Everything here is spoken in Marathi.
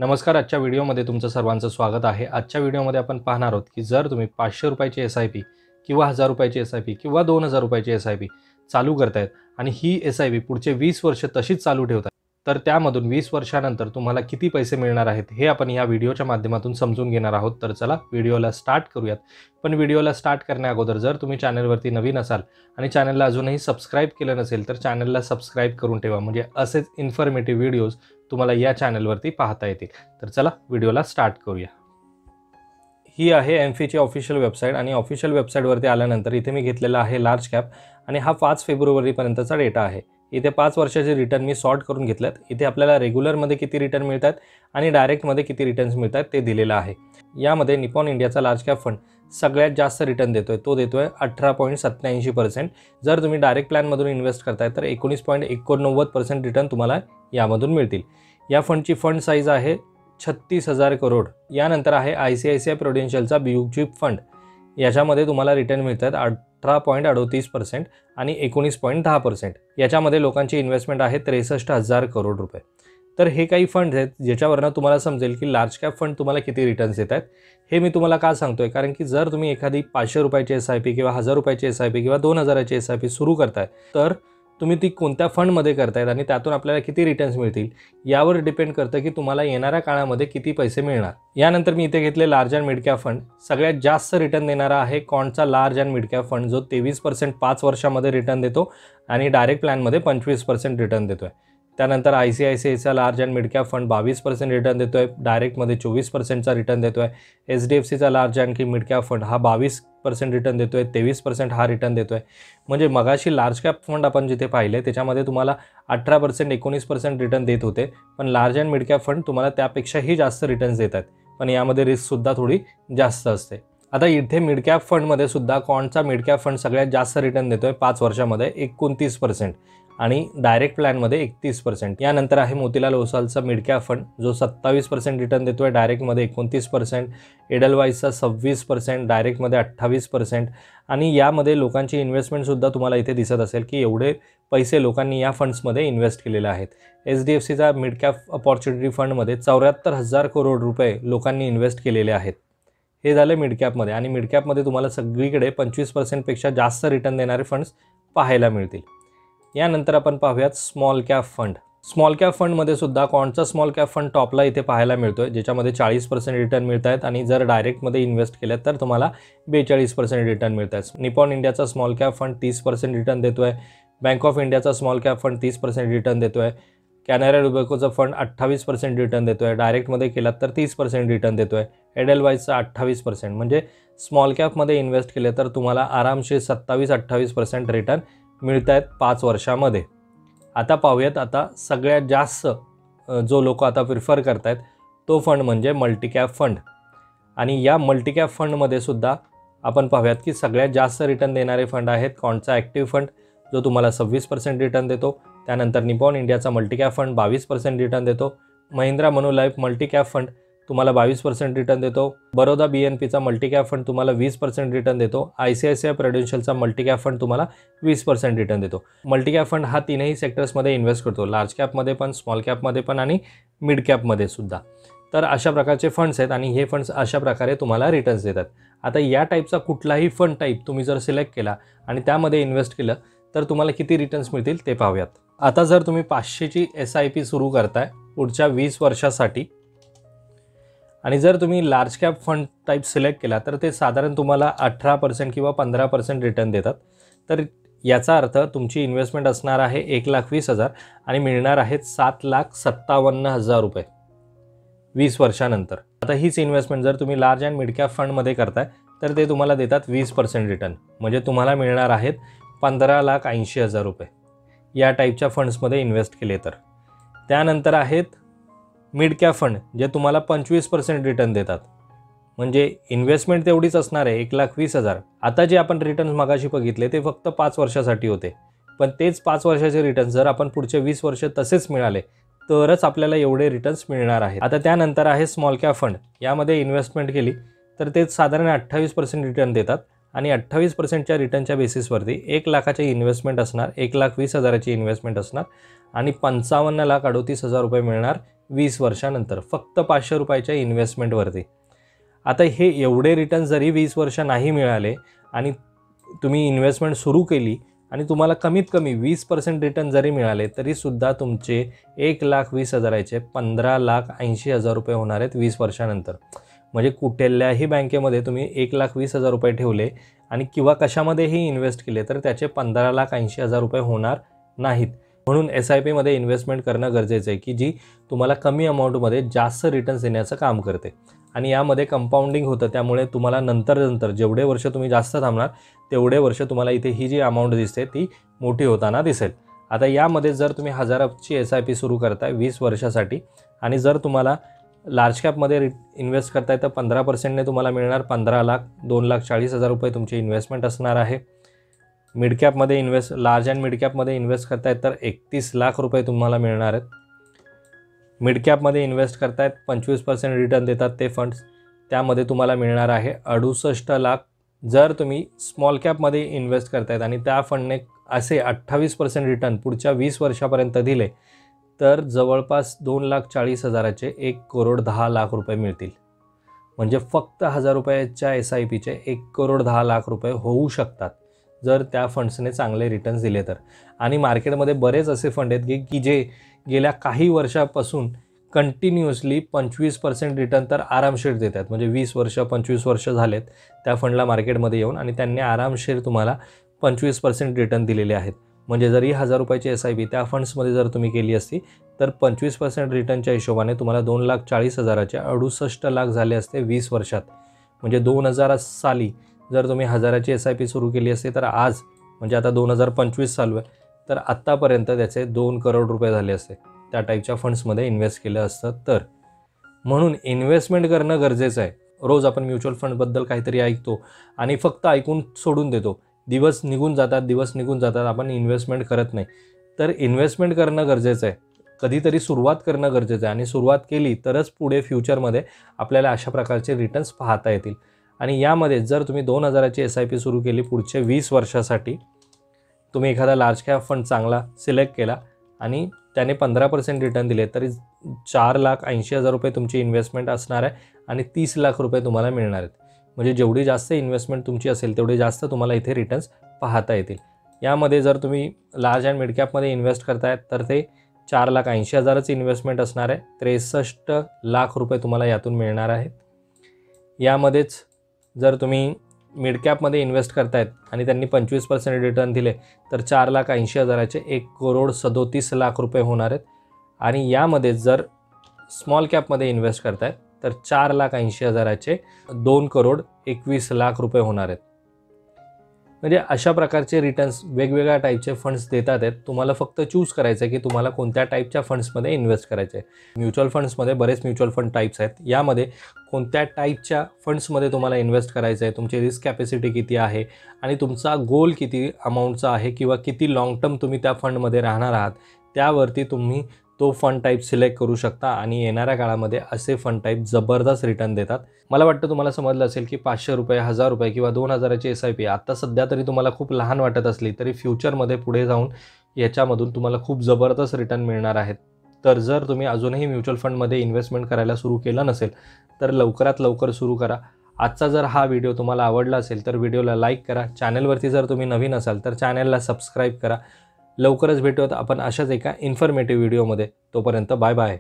नमस्कार. आजच्या व्हिडिओमध्ये तुमचं सर्वांचं स्वागत आहे. आजच्या व्हिडिओमध्ये आपण पाहणार आहोत की जर तुम्ही 500 रुपयाची एस-आय-पी किंवा 1000 रुपयाची एस-आय-पी किंवा 2000 रुपयाची एस-आय-पी चालू करतायत आणि ही एस-आय-पी पुढचे 20 वर्ष तशीच चालू ठेवताय, तर त्यामधून 20 वर्षानंतर तुम्हाला किती पैसे मिळणार आहेत हे आपण या व्हिडिओच्या माध्यमातून समजून घेणार आहोत. तर चला व्हिडिओला स्टार्ट करूयात. पण व्हिडिओला स्टार्ट करण्याअगोदर जर तुम्ही चॅनलवरती नवीन असाल आणि चॅनलला अजूनही सबस्क्राईब केलं नसेल तर चॅनलला सबस्क्राईब करून ठेवा, म्हणजे असेच इन्फॉर्मेटिव्ह व्हिडिओज तुम्हाला या चॅनलवरती पाहता येतील. तर चला व्हिडिओला स्टार्ट करूया. ही आहे एमफीची ऑफिशियल वेबसाईट आणि ऑफिशियल वेबसाईटवरती आल्यानंतर इथे मी घेतलेला आहे लार्ज कॅप आणि हा 5 फेब्रुवारीपर्यंतचा डेटा आहे. इथे 5 वर्षाचे रिटर्न मी सॉर्ट करून घेतलेत. इथे आपल्याला रेग्युलरमध्ये किती रिटर्न मिळतात आणि डायरेक्टमध्ये किती रिटर्न्स मिळतात ते दिलेलं आहे. यामध्ये निपॉन इंडियाचा लार्ज कॅप फंड सगळ्यात जास्त रिटर्न देतोय. तो देतोय 18.87%. जर तुम्ही डायरेक्ट प्लॅनमधून इन्व्हेस्ट करताय तर 19.89% रिटर्न तुम्हाला यामधून मिळतील. या फंडची फंड साईज आहे 36,000 करोड. यानंतर आहे ICICI प्रुडेन्शियलचा ब्लू चिप फंड. याच्यामध्ये तुम्हाला रिटर्न मिळतात 18.38% आणि 19.10%. याच्यामध्ये लोकांची इन्व्हेस्टमेंट आहे 63,000 करोड रुपये. तर हे काही फंड्स आहेत ज्याच्यावरनं तुम्हाला समजेल की लार्ज कॅप फंड तुम्हाला किती रिटर्न्स देत आहेत. हे मी तुम्हाला का सांगतोय, कारण की जर तुम्ही एखादी 500 रुपयाची एस-आय-पी किंवा 1000 रुपयाची एस-आय-पी किंवा 2000ची एस-आय-पी सुरू करताय तर तुम्ही ती कोणत्या फंडमध्ये करतायत आणि त्यातून आपल्याला किती रिटर्न्स मिळतील यावर डिपेंड करतं की तुम्हाला येणाऱ्या काळामध्ये किती पैसे मिळणार. यानंतर मी इथे घेतले large and mid cap fund. सगळ्यात जास्त रिटर्न देणारा आहे कॉन्टचा large and mid cap fund, जो 23% 5 वर्षामध्ये रिटर्न देतो आणि डायरेक्ट प्लॅनमध्ये 25% रिटर्न देतोय. त्यानंतर ICICIचा large and mid cap fund 22% return देतोय, डायरेक्टमध्ये 24%चा रिटर्न देतोय. HDFCचा large and mid cap fund हा 22% रिटर्न देतोय, 23% हा रिटर्न देतोय. म्हणजे मगाशी लार्ज कॅप फंड आपण जिथे पाहिले त्याच्यामध्ये तुम्हाला 18% 19% रिटर्न देत होते, पण large and mid cap fund तुम्हाला त्यापेक्षाही जास्त रिटर्न्स देत आहेत, पण यामध्ये रिस्कसुद्धा थोडी जास्त असते. आता इथे मिड कॅप फंडमध्ये सुद्धा कॉन्टचा मिड कॅप फंड सगळ्यात जास्त रिटर्न देतोय 5 वर्षामध्ये 29% आणि डायरेक्ट प्लॅनमध्ये 31%. यानंतर आहे मोतीलाल ओसवालचा मिड कॅप फंड, जो 27% रिटर्न देतोय, डायरेक्टमध्ये 29%. एडलवाईजचा 26%, डायरेक्टमध्ये 28%. आणि यामध्ये लोकांची इन्व्हेस्टमेंटसुद्धा तुम्हाला इथे दिसत असेल की एवढे पैसे लोकांनी या फंड्समध्ये इन्व्हेस्ट केलेले आहेत. HDFCचा मिड कॅप अपॉर्च्युनिटी फंडमध्ये 74,000 करोड रुपये लोकांनी इन्व्हेस्ट केलेले आहेत. हे झाले मिड कॅपमध्ये. आणि मिड कॅपमध्ये तुम्हाला सगळीकडे 25%पेक्षा जास्त रिटर्न देणारे फंड्स पाहायला मिळतील. यानंतर आपण पाहूयात small cap fund. Small cap फंडमध्ये सुद्धा कॉन्टचा स्मॉल कॅप फंड टॉपला इथे पाहायला मिळतोय, ज्याच्यामध्ये 40% रिटर्न मिळत आहेत आणि जर डायरेक्टमध्ये इन्व्हेस्ट केलं तर तुम्हाला 42% रिटर्न मिळत आहेत. निपॉन इंडियाचा स्मॉल कॅप फंड 30% रिटर्न देतोय. बँक ऑफ इंडियाचा स्मॉल कॅप फंड 30% रिटर्न देतोय. कॅनरा रुबेकोचा फंड 28% रिटर्न देतोय, डायरेक्टमध्ये केलात तर 30% रिटर्न देतोय. एडलवाईजचा 28%. म्हणजे स्मॉल कॅपमध्ये इन्व्हेस्ट केले तर तुम्हाला आरामशीर 27-28% रिटर्न मिळत आहेत 5 वर्षामध्ये. आता पाहूयात आता सगळ्यात जास्त जो लोक आता प्रिफर करत आहेत तो फंड म्हणजे मल्टीकॅप फंड. आणि या मल्टीकॅप फंडमध्ये सुद्धा आपण पाहूयात की सगळ्यात जास्त रिटर्न देणारे फंड आहेत कॉन्टचा ॲक्टिव्ह फंड, जो तुम्हाला 26% रिटर्न देतो. त्यानंतर निपॉन इंडियाचा मल्टीकॅप फंड 22% रिटर्न देतो. महिंद्रा मनुलाईफ मल्टीकॅप फंड तुम्हाला 22% रिटर्न देतो. बरोदा BNPचा मल्टीकॅप फंड तुम्हाला 20% रिटर्न देतो. ICICI प्रुडेन्शियलचा मल्टीकॅप फंड तुम्हाला 20% रिटर्न देतो. मल्टीकॅप फंड हा तीनही सेक्टर्समध्ये इन्व्हेस्ट करतो, लार्ज कॅपमध्ये पण, स्मॉल कॅपमध्ये पण आणि मिड कॅपमध्ये सुद्धा. तर अशा प्रकारचे फंड्स आहेत आणि हे फंड्स अशा प्रकारे तुम्हाला रिटर्न्स देतात. आता या टाईपचा कुठलाही फंड टाईप तुम्ही जर सिलेक्ट केला आणि त्यामध्ये इन्व्हेस्ट केलं तर तुम्हाला किती रिटर्न्स मिळतील ते पाहूयात. आता जर तुम्ही 500ची एस-आय-पी सुरू करताय पुढच्या 20 वर्षासाठी आणि जर तुम्ही large cap fund type select केला तर ते साधारण तुम्हाला 18% किंवा 15% रिटर्न देतात. तर याचा अर्थ तुमची इन्व्हेस्टमेंट असणार आहे 1,20,000 आणि मिळणार आहेत 7,57,000 रुपये 20 वर्षानंतर. आता हीच इन्व्हेस्टमेंट जर तुम्ही लार्ज अँड मिड कॅप फंडमध्ये करताय तर ते तुम्हाला देतात 20% रिटर्न, म्हणजे तुम्हाला मिळणार आहेत 15,80,000 रुपये या टाईपच्या फंड्समध्ये इन्व्हेस्ट केले तर. त्यानंतर आहेत मिड कॅप फंड, जे तुम्हाला 25% रिटर्न देतात, म्हणजे इन्व्हेस्टमेंट तेवढीच असणार आहे 1,20,000. आता जे आपण रिटर्न्स मगाशी बघितले ते फक्त 5 वर्षासाठी होते, पण तेच 5 वर्षाचे रिटर्न्स जर आपण पुढचे 20 वर्ष तसेच मिळाले तरच आपल्याला एवढे रिटर्न्स मिळणार आहेत. आता त्यानंतर आहे स्मॉल कॅप फंड. यामध्ये इन्व्हेस्टमेंट केली तर ते साधारण 28% रिटर्न देतात आणि 28%च्या रिटर्नच्या बेसिसवरती 1,00,000ची इन्व्हेस्टमेंट असणार, 1,20,000ची इन्व्हेस्टमेंट असणार आणि 55,38,000 रुपये मिळणार 20 वर्षानंतर, फक्त 500 रुपयाच्या इन्व्हेस्टमेंटवरती. आता हे एवढे रिटर्न जरी 20 वर्ष नाही मिळाले आणि तुम्ही इन्व्हेस्टमेंट सुरू केली आणि तुम्हाला कमीत कमी 20% रिटर्न जरी मिळाले, तरीसुद्धा तुमचे 1,20,000चे 15,80,000 रुपये होणार आहेत 20 वर्षानंतर. म्हणजे कुठल्याही बँकेमध्ये तुम्ही 1,20,000 रुपये ठेवले आणि किंवा कशामध्येही इन्व्हेस्ट केले तर त्याचे 15,80,000 रुपये होणार नाहीत. म्हणून SIPमध्ये इन्व्हेस्टमेंट करणं गरजेचं आहे की जी तुम्हाला कमी अमाऊंटमध्ये जास्त रिटर्न्स देण्याचं काम करते. आणि यामध्ये कंपाऊंडिंग होतं, त्यामुळे तुम्हाला नंतर जेवढे वर्ष तुम्ही जास्त थांबणार तेवढे वर्ष तुम्हाला इथे ही जी अमाऊंट दिसते ती मोठी होताना दिसेल. आता यामध्ये जर तुम्ही 1000ची SIP सुरू करताय 20 वर्षासाठी आणि जर तुम्हाला लार्ज कॅपमध्ये इन्व्हेस्ट करताय तर 15%ने तुम्हाला मिळणार 15 लाख, 2,40,000 रुपये तुमची इन्व्हेस्टमेंट असणार आहे. मिड कॅपमध्ये लार्ज अँड मिड कॅपमध्ये इन्व्हेस्ट करतायत तर 31 लाख रुपये तुम्हाला मिळणार आहेत. मिड कॅपमध्ये इन्व्हेस्ट करतायत 25% रिटर्न देतात ते फंड्स, त्यामध्ये तुम्हाला मिळणार आहे 68 लाख. जर तुम्ही स्मॉल कॅपमध्ये इन्व्हेस्ट करतायत आणि त्या फंडने असे 28% रिटर्न पुढच्या 20 वर्षापर्यंत दिले तर जवळपास 2,40,000चे 1,10,00,000 रुपये मिळतील. म्हणजे फक्त 1000 रुपयाच्या SIPचे 1,10,00,000 रुपये होऊ शकतात जर त्या फंड्सने चांगले रिटर्न्स दिले तर. आणि मार्केटमध्ये बरेच असे फंड आहेत की जे गेल्या काही वर्षापासून कंटिन्युअसली 25% रिटर्न तर आरामशीर देतात. म्हणजे 20 वर्ष 25 वर्ष झालेत त्या फंडला मार्केटमध्ये येऊन आणि त्यांनी आरामशीर तुम्हाला 25% रिटर्न दिलेले आहेत. म्हणजे जरी 1000 रुपयाची SIP त्या फंड्समध्ये जर तुम्ही केली असती तर 25% रिटर्नच्या हिशोबाने तुम्हाला 2,40,000चे 68 लाख झाले असते 20 वर्षात. म्हणजे 2000 साली जर तुम्ही 1000ची SIP सुरू केली असती तर आज म्हणजे आता 2025 चालू आहे तर आत्तापर्यंत त्याचे 2 करोड रुपये झाले असते त्या टाईपच्या फंड्समध्ये इन्व्हेस्ट केलं असतं तर. म्हणून इन्व्हेस्टमेंट करणं गरजेचं आहे. रोज आपण म्युच्युअल फंडबद्दल काहीतरी ऐकतो आणि फक्त ऐकून सोडून देतो. दिवस निघून जातात आपण इन्व्हेस्टमेंट करत नाही. तर इन्व्हेस्टमेंट करणं गरजेचं आहे. कधीतरी सुरुवात करणं गरजेचं आहे आणि सुरुवात केली तरच पुढे फ्युचरमध्ये आपल्याला अशा प्रकारचे रिटर्न्स पाहता येतील. आणि यामध्ये जर तुम्ही 2,000ची SIP सुरू केली पुढच्या 20 वर्षासाठी, तुम्ही एखादा लार्ज कॅप फंड चांगला सिलेक्ट केला आणि त्याने 15% रिटर्न दिले तरी 4,80,000 रुपये तुमची इन्व्हेस्टमेंट असणार आहे आणि 30 लाख रुपये तुम्हाला मिळणार आहेत. म्हणजे जेवढी जास्त इन्व्हेस्टमेंट तुमची असेल तेवढे जास्त तुम्हाला इथे रिटर्न्स पाहता येतील. यामध्ये जर तुम्ही लार्ज अँड मिड कॅपमध्ये इन्व्हेस्ट करतायत तर ते 4,80,000ची इन्व्हेस्टमेंट असणार आहे. 63 लाख रुपये तुम्हाला यातून मिळणार आहेत. यामध्येच जर तुम्ही मिड कॅपमध्ये इन्व्हेस्ट करतायत आणि त्यांनी 25% रिटर्न दिले तर 4,80,000चे 1,37,00,000 रुपये होणार आहेत. आणि यामध्ये जर स्मॉल कॅपमध्ये इन्व्हेस्ट करतायत तर 4,80,000चे 2,21,00,000 रुपये होणार आहेत. म्हणजे अशा प्रकारचे रिटर्न्स वेगवेगळ्या टाईपचे फंड्स देतात आहेत. तुम्हाला फक्त चूज करायचं आहे की तुम्हाला कोणत्या टाईपच्या फंड्समध्ये इन्व्हेस्ट करायचं आहे. म्युच्युअल फंड्समध्ये बरेच म्युच्युअल फंड टाईप्स आहेत. यामध्ये कोणत्या टाईपच्या फंड्समध्ये तुम्हाला इन्व्हेस्ट करायचं आहे, तुमची रिस्क कॅपॅसिटी किती आहे आणि तुमचा गोल किती अमाऊंटचा आहे किंवा किती लाँग टर्म तुम्ही त्या फंडमध्ये राहणार आहात त्यावरती तुम्ही तो फंड टाईप सिलेक्ट करू शकता आणि येणाऱ्या काळामध्ये असे फंड टाईप जबरदस्त रिटर्न देतात. मला वाटतं तुम्हाला समजलं असेल की 500 रुपये, 1000 रुपये किंवा 2,000ची SIP आत्ता सध्या तरी तुम्हाला खूप लहान वाटत असली तरी फ्युचरमध्ये पुढे जाऊन याच्यामधून तुम्हाला खूप जबरदस्त रिटर्न मिळणार आहेत. तर जर तुम्ही अजूनही म्युच्युअल फंडमध्ये इन्व्हेस्टमेंट करायला सुरू केलं नसेल तर लवकरात लवकर सुरू करा. आजचा जर हा व्हिडिओ तुम्हाला आवडला असेल तर व्हिडिओला लाईक करा. चॅनलवरती जर तुम्ही नवीन असाल तर चॅनलला सबस्क्राईब करा. लवकरच भेटूयात आपण अशाच एका इन्फॉर्मेटिव्ह व्हिडिओमध्ये. तोपर्यंत बाय बाय.